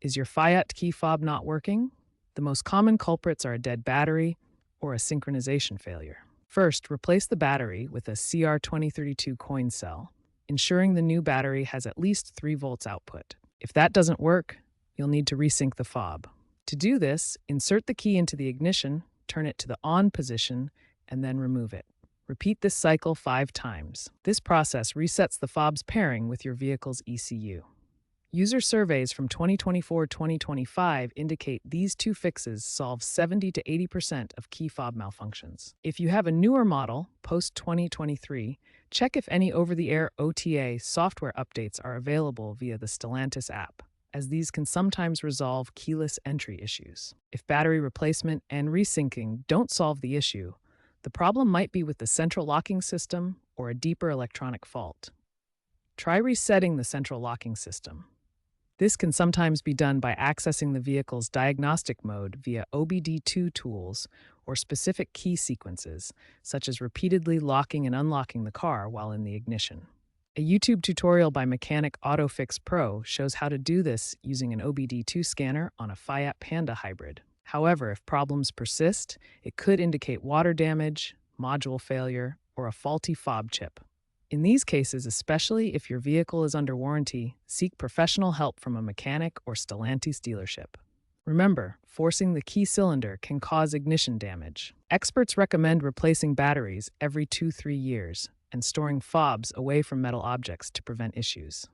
Is your FIAT key fob not working? The most common culprits are a dead battery or a synchronization failure. First, replace the battery with a CR2032 coin cell, ensuring the new battery has at least 3 volts output. If that doesn't work, you'll need to resync the fob. To do this, insert the key into the ignition, turn it to the on position, and then remove it. Repeat this cycle 5 times. This process resets the fob's pairing with your vehicle's ECU. User surveys from 2024-2025 indicate these 2 fixes solve 70 to 80% of key fob malfunctions. If you have a newer model, post-2023, check if any over-the-air OTA software updates are available via the Stellantis app, as these can sometimes resolve keyless entry issues. If battery replacement and resyncing don't solve the issue, the problem might be with the central locking system or a deeper electronic fault. Try resetting the central locking system. This can sometimes be done by accessing the vehicle's diagnostic mode via OBD2 tools or specific key sequences, such as repeatedly locking and unlocking the car while in the ignition. A YouTube tutorial by Mechanic AutoFix Pro shows how to do this using an OBD2 scanner on a FIAT Panda hybrid. However, if problems persist, it could indicate water damage, module failure, or a faulty fob chip. In these cases, especially if your vehicle is under warranty, seek professional help from a mechanic or Stellantis dealership. Remember, forcing the key cylinder can cause ignition damage. Experts recommend replacing batteries every 2-3 years and storing fobs away from metal objects to prevent issues.